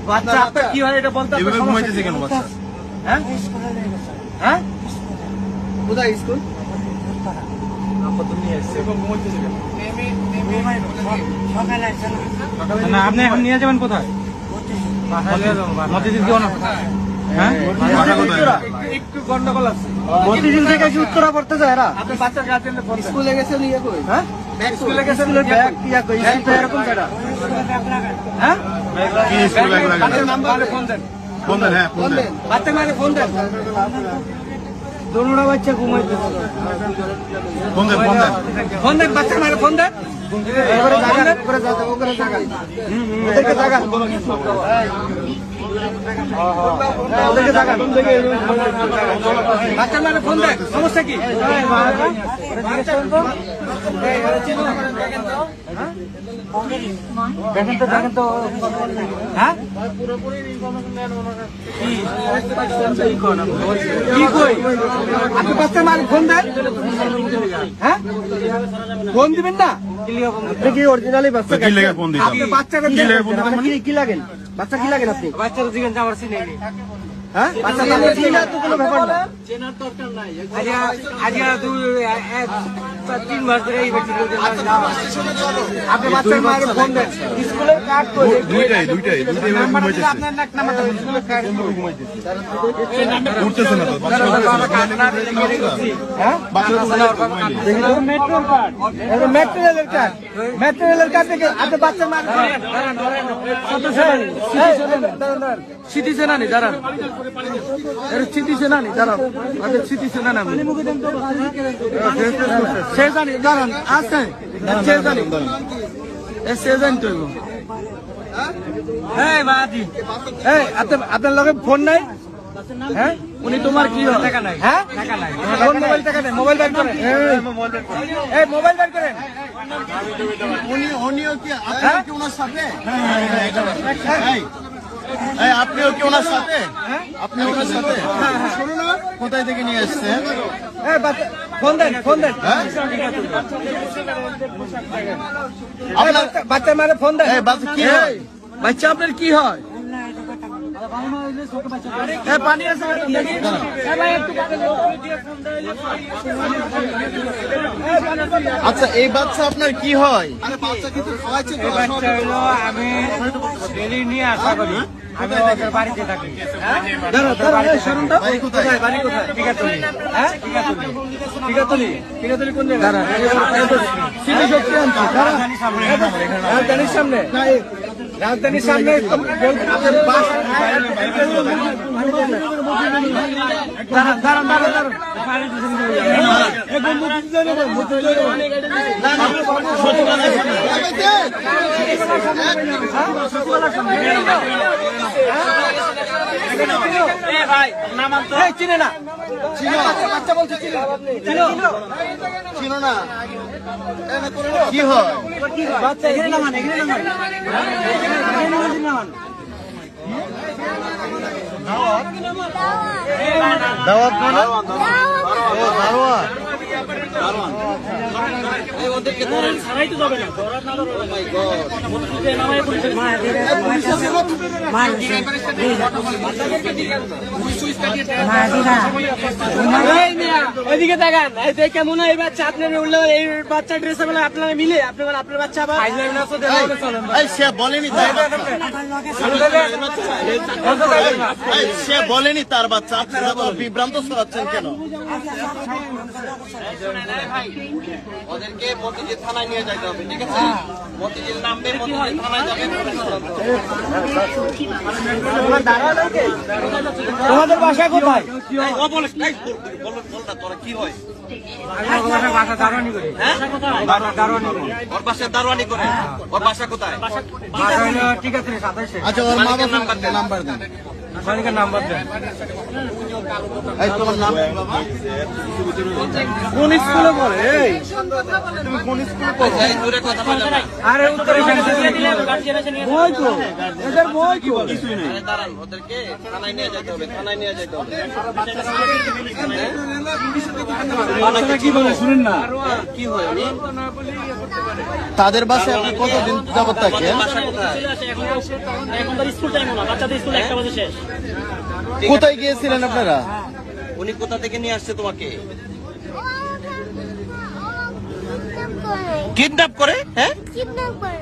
বাচ্চা আপনার কি হয় এটা বলতে এভাবে ঘুমাইতেছে কেন বাচ্চা? হ্যাঁ হ্যাঁ কোথায় স্কুল? না আপনি এখন নিয়ে যাবেন কোথায়? মতিঝিল কেউ না? হ্যাঁ একটু গন্ডগোল আছে। মতিঝিল থেকে কি উত্তরা পড়তে যায় এরা? আপনার বাচ্চার গার্জেন স্কুলে গেছে নিয়ে কই? হ্যাঁ স্কুলে গেছেন ব্যাগ কিয়া কই? স্কুল এরকম জায়গা। হ্যাঁ কি স্কুল ব্যাগ লাগে? বাচ্চার নাম্বারে ফোন দেন, ফোন দেন, হ্যাঁ ফোন দেন। বাচ্চার মারে ফোন দেন। দোনোটা বাচ্চা ঘুমাইতেছে। ফোন দেন, ফোন দেন। ফোন দেন, বাচ্চার মারে ফোন দেন। এবারে জায়গা করে যাও, ওখানে জায়গা। ওদেরকে জায়গা। ওদেরকে জায়গা। বাচ্চার মারে ফোন দেন, সমস্যা কি? দেখেন তো হ্যাঁ কি কই আপনি বাচ্চার মারে ফোন দেন। হ্যাঁ ফোন দিবেন না? আপনি কি অরিজিনালি বাচ্চা? কি লেগে ফোন দিতাম? আপনি বাচ্চাকে কি লেগে ফোন দিতাম? কি লাগেন? বাচ্চা কি লাগেন আপনি? বাচ্চার দিকে যাওয়ার চিনে হ্যাঁ বাচ্চা তাহলে চিনা তো কোনো ব্যাপার না। তিন মাস ধরে এই আপনি বাচ্চার মায়ের ফোন দেন। স্কুলের কার্ড করে দুইটাই এভাবে ঘুমাইতেছে। আপনার নাক নামাতে স্কুলের কার্ড উঠতেছে না তো বাচ্চা হ্যাঁ মেট্রোর কার্ড, মেটেরিয়ালের কার্ড, মেটেরিয়ালের কার্ড থেকে আপনি বাচ্চার মায়ের স্মৃতি সেনানি দাঁড়ান, স্মৃতি সেনানি দাঁড়ান, স্মৃতি সেনানি সে জানি দাঁড়ান আছে সে জানি সে জানি তো আপনার লগে ফোন নাই? হ্যাঁ উনি তোমার কি হয়? হ্যাঁ কোন মোবাইল টাকা নেই? মোবাইল বের করেন, এই মোবাইল বের করেন। উনিও কি আপনিও কি ওনার সাথে? আপনিও কি ওনার সাথে? আপনি ওনার সাথে? কোথায় থেকে নিয়ে আসছেন? ফোন দেন, ফোন দেন, বাচ্চার মারে ফোন দেন। বাচ্চা কি হয়? বাচ্চা আপনার কি হয়? পানি আছে আচ্ছা এই বাচ্চা আপনার কি হয়? বাচ্চা হলো আমি ডেলি নিয়ে আসা করি, আমি ওদের বাড়িতে থাকি। বাড়ি কোথায়? বাড়ি কোথায়? টিকাতলি। হ্যাঁ টিকাতলি, টিকাতলি কোন জায়গা? রাজধানীর সামনে, রাজধানীর সামনে দাঁড়ান দাঁড়ান দাঁড়ান দাঁড়ান চিনে না, বাচ্চা বলছে চিনো না? কি হয়? বাচ্চা এখানে নামান, এখানে নামান, নামান। দাওয়াত মানে? ও দাওয়াত। এদিকে দেখান, দেখে মনে হয় এই বাচ্চা আপনার উঠলে এই বাচ্চা ড্রেস আপনারা মিলে আপনার বাচ্চা আবার সে বলেনি তার বাচ্চা। সে বলেনি তার বাচ্চা, আপনারা বিভ্রান্ত ছড়াচ্ছেন কেন? ওদেরকে মতিঝিল থানায় নিয়ে যেতে হবে, ঠিক আছে? মতিঝিল নামবে, মতিঝিল থানায় যাবে। তোমাদের বাসা কোথায়? তোরা কি হয়? বাসা দারোয়ানি করে। ওর বাসায় দারোয়ানি করে। ওর বাসা কোথায়? ঠিক আছে, 27 আচ্ছা ওর মা বাবার নাম্বার দেন। মালিকের নাম্বার দেন। এই তোমার নাম কি বাবা? কোন স্কুলে পড়ে? এই তুমি কোন স্কুলে পড়ো? এই দূরে কথা বলবেন না। আরে উত্তরে বই তো এদের বই কি বলে? আরে দাঁড়ান, ওদেরকে থানায় নিয়ে যেতে হবে, থানায় নিয়ে যেতে হবে। বাচ্চারা কি বলে শুনেন না? কি হয় উনি? তাদের বাসায় আপনি কতদিন যাবত থাকেন? বাসা কোথায়? কোথায় গিয়েছিলেন আপনারা? উনি কোথা থেকে নিয়ে আসছে তোমাকে? কিডন্যাপ করে? হ্যাঁ, কিডন্যাপ করে